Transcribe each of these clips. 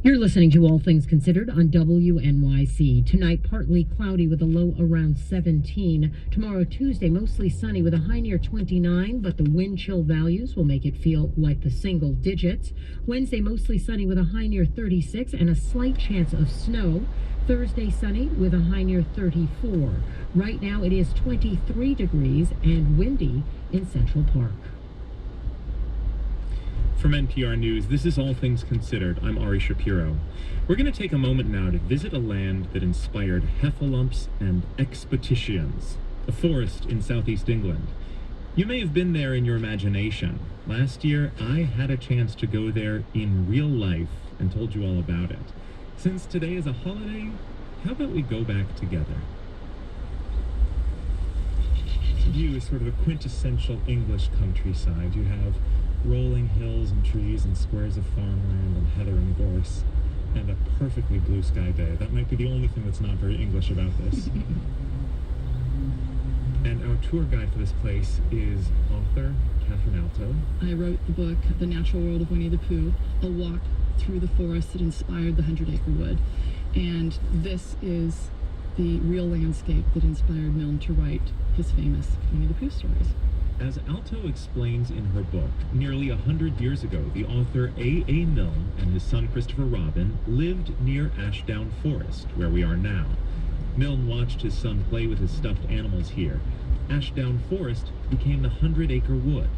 You're listening to All Things Considered on WNYC. Tonight, partly cloudy with a low around 17. Tomorrow, Tuesday, mostly sunny with a high near 29, but the wind chill values will make it feel like the single digits. Wednesday, mostly sunny with a high near 36 and a slight chance of snow. Thursday, sunny with a high near 34. Right now, it is 23 degrees and windy in Central Park. From NPR News, this is All Things Considered. I'm Ari Shapiro. We're going to take a moment now to visit a land that inspired heffalumps and expeditions, a forest in southeast England. You may have been there in your imagination. Last year, I had a chance to go there in real life and told you all about it. Since today is a holiday, how about we go back together? This view is sort of a quintessential English countryside. You have rolling hills and trees and squares of farmland and heather and gorse, and a perfectly blue sky day. That might be the only thing that's not very English about this. And our tour guide for this place is author Catherine Alto. I wrote the book, The Natural World of Winnie the Pooh, a walk through the forest that inspired the 100-Acre Wood. And this is the real landscape that inspired Milne to write his famous Winnie the Pooh stories. As Alto explains in her book, nearly 100 years ago, the author A.A. Milne and his son Christopher Robin lived near Ashdown Forest, where we are now. Milne watched his son play with his stuffed animals here. Ashdown Forest became the 100-Acre Wood,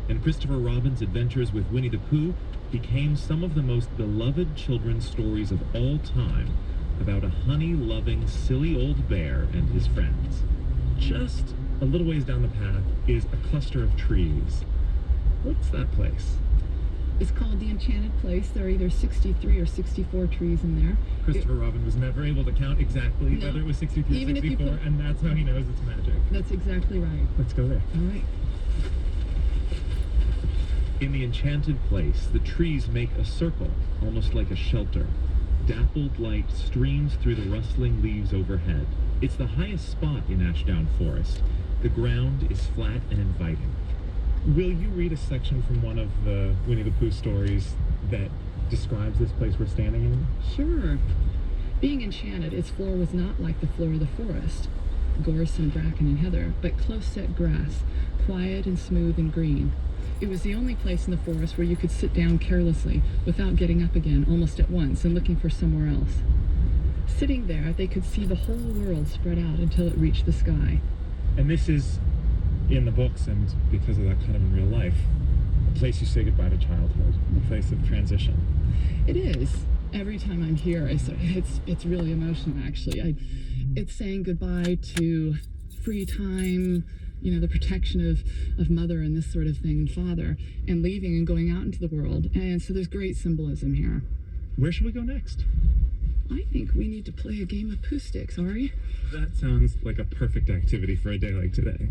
and Christopher Robin's adventures with Winnie the Pooh became some of the most beloved children's stories of all time about a honey-loving, silly old bear and his friends. Just a little ways down the path is a cluster of trees. What's that place? It's called the Enchanted Place. There are either 63 or 64 trees in there. Christopher Robin was never able to count exactly whether it was 63 or Even 64, and that's how he knows it's magic. That's exactly right. Let's go there. All right. In the Enchanted Place, the trees make a circle, almost like a shelter. Dappled light streams through the rustling leaves overhead. It's the highest spot in Ashdown Forest. The ground is flat and inviting. Will you read a section from one of the Winnie the Pooh stories that describes this place we're standing in? Sure. Being enchanted, its floor was not like the floor of the forest, gorse and bracken and heather, but close-set grass, quiet and smooth and green. It was the only place in the forest where you could sit down carelessly without getting up again almost at once and looking for somewhere else. Sitting there, they could see the whole world spread out until it reached the sky. And this is, in the books and because of that kind of in real life, a place you say goodbye to childhood, a place of transition. It is. Every time I'm here, it's really emotional, actually. It's saying goodbye to free time, you know, the protection of mother and this sort of thing, and father, and leaving and going out into the world. And so there's great symbolism here. Where should we go next? I think we need to play a game of Pooh Sticks, Ari. That sounds like a perfect activity for a day like today.